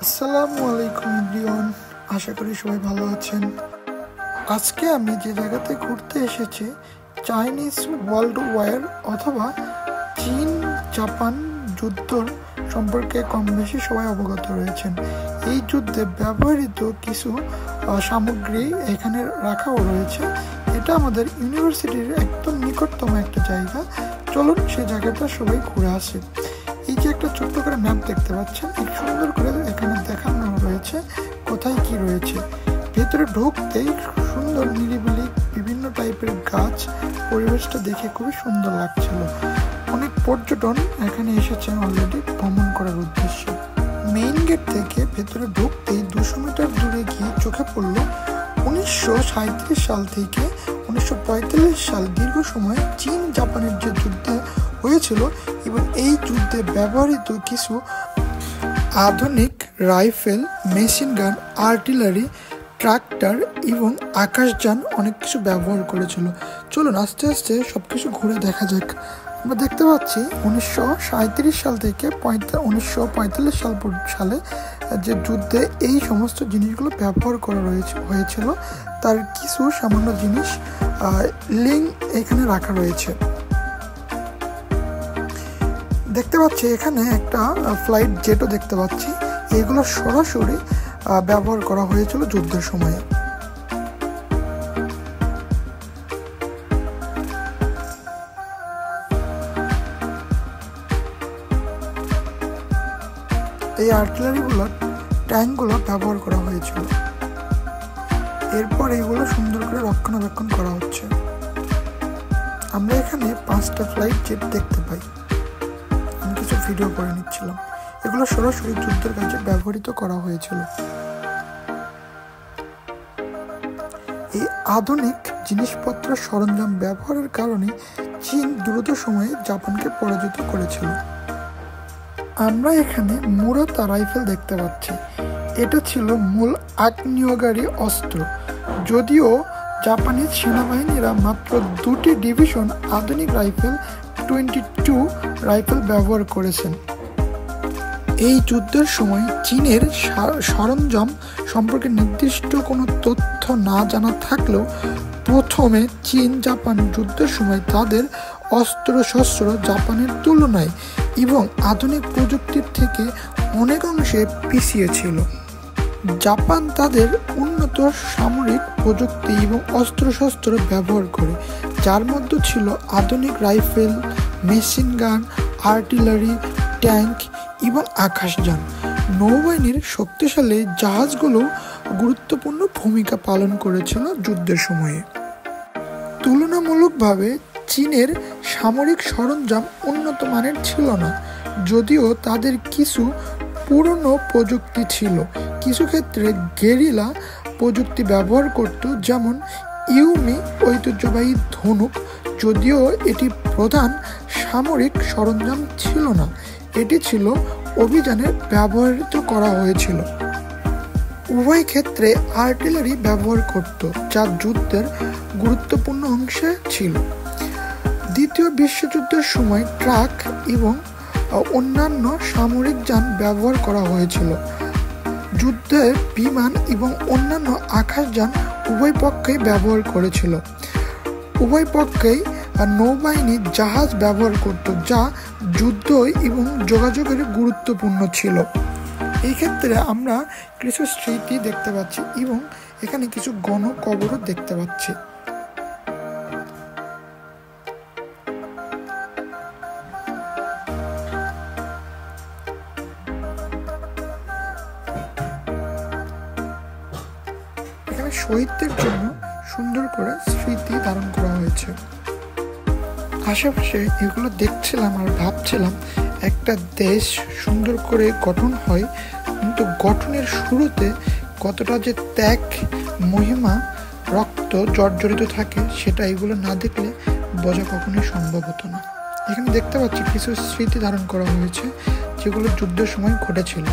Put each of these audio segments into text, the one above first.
আসসালামু আলাইকুম এভরিওয়ান, আশা করি সবাই ভালো আছেন। আজকে আমি যে জায়গাতে ঘুরতে এসেছি, চাইনিজ ওয়ার্ল্ড ওয়ার অথবা চীন জাপান যুদ্ধ সম্পর্কে কম বেশি সবাই অবগত রয়েছেন। এই যুদ্ধে ব্যবহৃত কিছু সামগ্রী এখানে রাখাও রয়েছে। এটা আমাদের ইউনিভার্সিটির একদম নিকটতম একটা জায়গা। চলুন সেই জায়গাটা সবাই ঘুরে আসি। এই যে একটা ছোট্ট করে ম্যাপ দেখতে পাচ্ছেন, খুব সুন্দর করে এখানে দেখানো রয়েছে কোথায় কি রয়েছে। ভেতরে ঢুকতেই সুন্দর নিরিবিলি বিভিন্ন টাইপের গাছ, পরিবেশটা দেখে খুবই সুন্দর লাগছিল। অনেক পর্যটন এখানে এসেছেন অলরেডি ভ্রমণ করার উদ্দেশ্যে। মেইন গেট থেকে ভেতরে ঢুকতেই 200 মিটার দূরে গিয়ে চোখে পড়ল 1937 সাল থেকে 1945 সাল দীর্ঘ সময় চীন জাপানের যে যুদ্ধ হয়েছিল এবং এই যুদ্ধে ব্যবহৃত কিছু আধুনিক rifle, machine gun, artillery, tractor এবং আকাশযান অনেক কিছু ব্যবহার করেছিল। চলুন আস্তে আস্তে সব কিছু ঘুরে দেখা যাক। আমরা দেখতে পাচ্ছি 1937 সাল থেকে 1945 সালে যে যুদ্ধে এই সমস্ত জিনিসগুলো ব্যবহার করা হয়েছিল, তার কিছু সামান্য জিনিস লিঙ্ক এখানে রাখা রয়েছে। দেখতে পাচ্ছি এখানে একটা ফ্লাইট জেটও দেখতে পাচ্ছি। এগুলো সরাসরি ব্যবহার করা হয়েছিল যুদ্ধের সময়ে। এই আর্টিলারিগুলো, ট্যাঙ্কগুলো ব্যবহার করা হয়েছিল। এরপর এইগুলো সুন্দর করে রক্ষণাবেক্ষণ করা হচ্ছে। আমরা এখানে 5টা ফ্লাইট জেট দেখতে পাই। আমি কিছু ভিডিও করে নিচ্ছিলাম। এগুলো সরাসরি যুদ্ধের কাজে ব্যবহৃত করা হয়েছিল। এই আধুনিক জিনিসপত্র সরঞ্জাম ব্যবহারের কারণে চীন দ্রুত সময়ে জাপানকে পরাজিত করেছিল। আমরা এখানে মুরাতা রাইফেল দেখতে পাচ্ছি। এটা ছিল মূল আগ্নেয়গারী অস্ত্র। যদিও জাপানিজ সেনাবাহিনীরা মাত্র 2টি ডিভিশন আধুনিক রাইফেল 22 রাইফেল ব্যবহার করেছেন। এই যুদ্ধের সময় চীনের সরঞ্জাম সম্পর্কে নির্দিষ্ট কোনো তথ্য না জানা থাকলেও প্রথমে চীন জাপান যুদ্ধের সময় তাদের অস্ত্রশস্ত্র জাপানের তুলনায় এবং আধুনিক প্রযুক্তির থেকে অনেকাংশে পিছিয়ে ছিল। জাপান তাদের উন্নত সামরিক প্রযুক্তি এবং অস্ত্রশস্ত্র ব্যবহার করে, যার মধ্যে ছিল আধুনিক rifle, machine gun, artillery, tank এবং আকাশযান। নৌবাহিনীর শক্তিশালী জাহাজগুলো গুরুত্বপূর্ণ ভূমিকা পালন করেছিল যুদ্ধের সময়ে। তুলনামূলকভাবে চীনের সামরিক সরঞ্জাম উন্নত মানের ছিল না, যদিও তাদের কিছু পুরনো প্রযুক্তি ছিল। কিছু ক্ষেত্রে গেরিলা প্রযুক্তি ব্যবহার করত, যেমন ইউমি ঐতিহ্যবাহী ধনুক। যদিও এটি প্রধান সামরিক সরঞ্জাম ছিল না, এটি ছিল অভিযানে ব্যবহৃত করা হয়েছিল। উভয় ক্ষেত্রে আর্টিলারি ব্যবহার করত, যা যুদ্ধের গুরুত্বপূর্ণ অংশে ছিল। দ্বিতীয় বিশ্বযুদ্ধের সময় ট্রাক এবং অন্যান্য সামরিক যান ব্যবহার করা হয়েছিল। যুদ্ধে বিমান এবং অন্যান্য আকাশযান উভয় পক্ষেই ব্যবহার করেছিল। উভয় পক্ষেই নৌবাহিনী জাহাজ ব্যবহার করত, যা যুদ্ধ এবং যোগাযোগের গুরুত্বপূর্ণ ছিল। এই ক্ষেত্রে আমরা কিছু স্মৃতি দেখতে পাচ্ছি এবং এখানে কিছু গণকবরও দেখতে পাচ্ছি। এখানে শহীদদের জন্য সুন্দর করে স্মৃতি ধারণ করা হয়েছে। আশেপাশে এগুলো দেখছিলাম আর ভাবছিলাম, একটা দেশ সুন্দর করে গঠন হয়, কিন্তু গঠনের শুরুতে কতটা যে ত্যাগ, মহিমা, রক্ত জর্জরিত থাকে, সেটা এগুলো না দেখলে বোঝা কখনোই সম্ভব হতো না। এখানে দেখতে পাচ্ছি কিছু স্মৃতি ধারণ করা হয়েছে, যেগুলো যুদ্ধের সময় ঘটেছিল।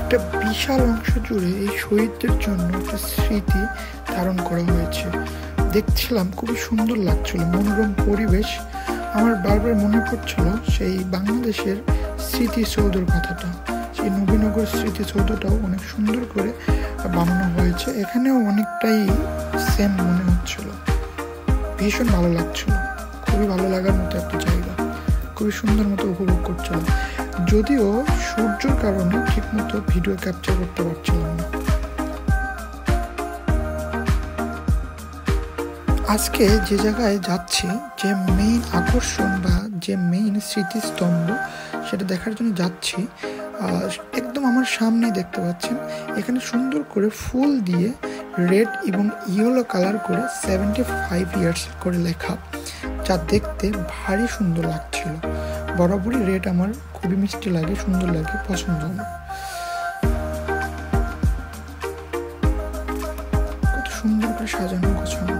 একটা বিশাল অংশ জুড়ে এই শহীদদের জন্য একটা স্মৃতি ধারণ করা হয়েছে। দেখছিলাম খুবই সুন্দর লাগছিল, মনোরম পরিবেশ। আমার বারবার মনে পড়ছিল সেই বাংলাদেশের স্মৃতিসৌধের কথাটা। সেই নবীনগর স্মৃতিসৌধটাও অনেক সুন্দর করে বানানো হয়েছে, এখানেও অনেকটাই সেম মনে হচ্ছিল। ভীষণ ভালো লাগছিল, খুবই ভালো লাগার মতো একটা জায়গা, খুবই সুন্দর মতো উপভোগ করছিলাম। যদিও সূর্যের কারণে ঠিক মতো ভিডিও ক্যাপচার করতে পারছিলাম না। আজকে যে জায়গায় যাচ্ছি, যে মেইন আকর্ষণ বা যে মেইন স্মৃতিস্তম্ভ, সেটা দেখার জন্য যাচ্ছি। একদম আমার সামনেই দেখতে পাচ্ছেন, এখানে সুন্দর করে ফুল দিয়ে রেড এবং ইয়েলো কালার করে 75 ইয়ার্স করে লেখা, যা দেখতে ভারী সুন্দর লাগছিল। বরাবরই রেড আমার খুবই মিষ্টি লাগে, সুন্দর লাগে, পছন্দ আমার। কত সুন্দর করে সাজানো গোছানো।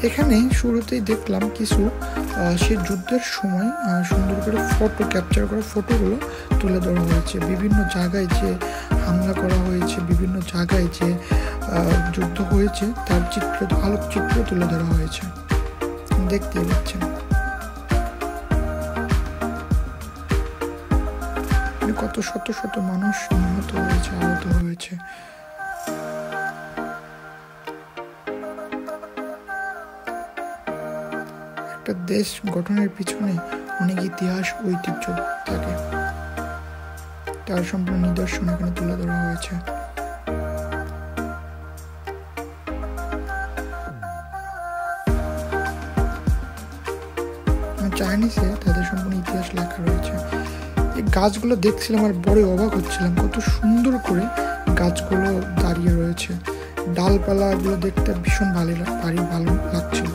এখানে শুরুতেই দেখলাম কিছু সে যুদ্ধের সময় সুন্দর করে ফটো ক্যাপচার করা ফটোগুলো তুলে ধরা হয়েছে। বিভিন্ন জায়গায় যে হামলা করা হয়েছে, বিভিন্ন জায়গায় যে যুদ্ধ হয়েছে তার চিত্র, আলোকচিত্র তুলে ধরা হয়েছে, দেখতেই পাচ্ছেন। কত শত শত মানুষ নিহত হয়েছে, আহত হয়েছে। একটা দেশ গঠনের পিছনে অনেক ইতিহাস, ঐতিহ্য থাকে, তার সম্পূর্ণ নিদর্শন এখানে তুলে ধরা হয়েছে। চাইনিজে তাদের সম্পূর্ণ ইতিহাস লেখা রয়েছে। এই গাছগুলো দেখছিলাম আর বড় অবাক হচ্ছিলাম, কত সুন্দর করে গাছগুলো দাঁড়িয়ে রয়েছে। ডালপালাগুলো দেখতে ভীষণ ভালো লাগছিল।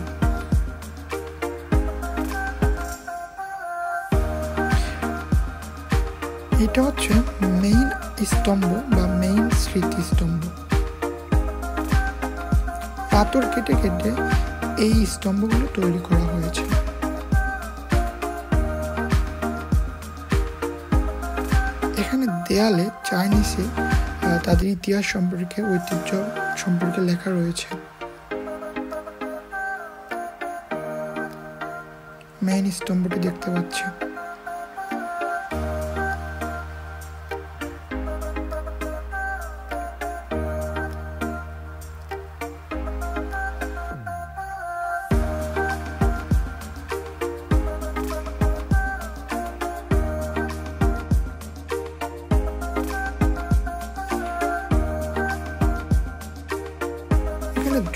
এটা হচ্ছে মেইন স্তম্ভ বা মেইন স্মৃতিস্তম্ভ। পাথর কেটে কেটে এই স্তম্ভগুলো তৈরি করা হয়েছে। এখানে দেয়ালে চাইনিজে তাদের ইতিহাস সম্পর্কে, ঐতিহ্য সম্পর্কে লেখা রয়েছে। মেইন স্তম্ভটি দেখতে পাচ্ছি।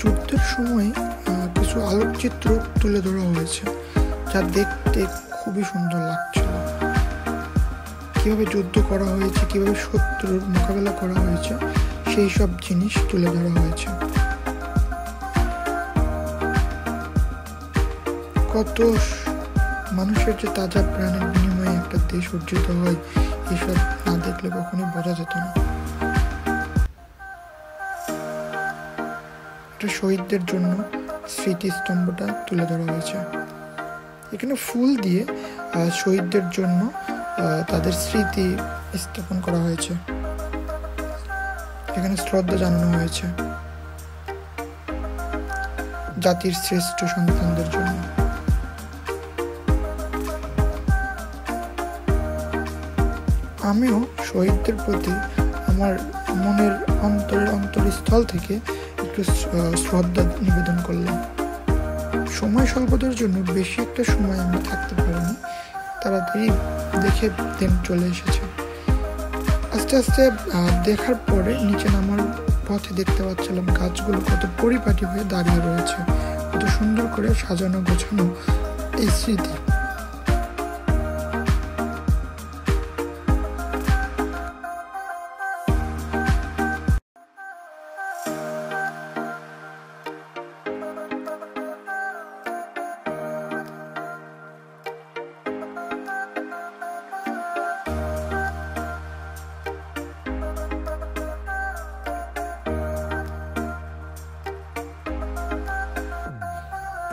যুদ্ধের সময় কিছু আলোকচিত্র তুলে ধরা হয়েছে, যা দেখতে খুবই সুন্দর লাগছিল। কিভাবে যুদ্ধ করা হয়েছে, কিভাবে শত্রুর মোকাবেলা করা হয়েছে, সেই সব জিনিস তুলে ধরা হয়েছে। কত মানুষের যে তাজা প্রাণের বিনিময়ে একটা দেশ অর্জিত হয়, এসব না দেখলে কখনোই বোঝা যেত না। শহীদদের জন্য স্মৃতিস্তম্ভটা তুলে ধরা হয়েছে। এখানে ফুল দিয়ে শহীদদের জন্য তাদের স্মৃতি স্থাপন করা হয়েছে। এখানে শ্রদ্ধা জানানো হয়েছে জাতির শ্রেষ্ঠ সন্তানদের জন্য। আমিও শহীদদের প্রতি আমার মনের অন্তরস্থল থেকে একটু শ্রদ্ধা নিবেদন করলাম। সময় স্বল্পতার জন্য বেশি একটা সময় আমরা থাকতে পারিনি, তাড়াতাড়ি দেখে দেন চলে এসেছে। আস্তে আস্তে দেখার পরে নিচে নামার পথে দেখতে পাচ্ছিলাম গাছগুলো কত পরিপাটি হয়ে দাঁড়িয়ে রয়েছে, কত সুন্দর করে সাজানো গোছানো এই স্মৃতি।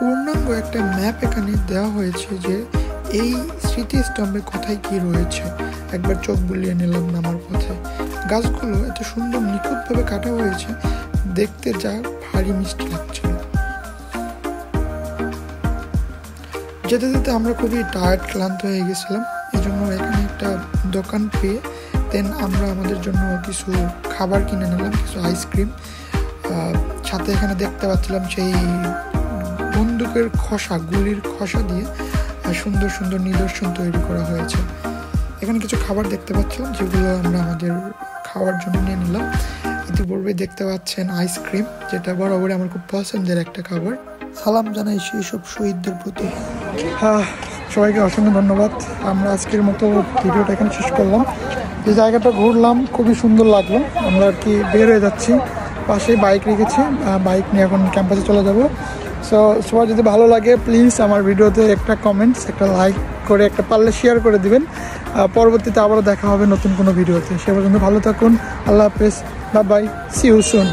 পূর্ণাঙ্গ একটা ম্যাপ এখানে দেওয়া হয়েছে যে এই স্মৃতিস্তম্ভে কোথায় কি রয়েছে। একবার চোখ বুলিয়ে নিলাম নামার পথে। গাছগুলো এত সুন্দর নিখুঁতভাবে কাটা হয়েছে, দেখতে যা ভারী মিষ্টি লাগছে। যেতে যেতে আমরা খুবই টায়ার্ড, ক্লান্ত হয়ে গেছিলাম। এই জন্য এখানে একটা দোকান পেয়ে দেন আমরা আমাদের জন্য কিছু খাবার কিনে নিলাম, কিছু আইসক্রিম। সাথে এখানে দেখতে পাচ্ছিলাম সেই বন্দুকের খোসা, গুলির খোসা দিয়ে সুন্দর সুন্দর নিদর্শন তৈরি করা হয়েছে। এখানে কিছু খাবার দেখতে পাচ্ছিলাম যেগুলো আমরা আমাদের খাওয়ার জন্য নিয়ে নিলাম। ইতিপূর্বে দেখতে পাচ্ছেন আইসক্রিম, যেটা বরাবরই আমার খুব পছন্দের একটা খাবার। সালাম জানাই সেই সব শহীদদের প্রতি। সবাইকে অসংখ্য ধন্যবাদ। আমরা আজকের মতো ভিডিওটা এখানে শেষ করলাম। যে জায়গাটা ঘুরলাম খুবই সুন্দর লাগলো। আমরা আর কি বের হয়ে যাচ্ছি, পাশেই বাইক রেখেছি, বাইক নিয়ে এখন ক্যাম্পাসে চলে যাব। সো সবার যদি ভালো লাগে প্লিজ আমার ভিডিওতে একটা কমেন্টস, একটা লাইক করে, একটা পারলে শেয়ার করে দিবেন। পরবর্তীতে আবারও দেখা হবে নতুন কোনো ভিডিওতে। সে পর্যন্ত ভালো থাকুন। আল্লাহ হাফেজ, bye bye, see you soon.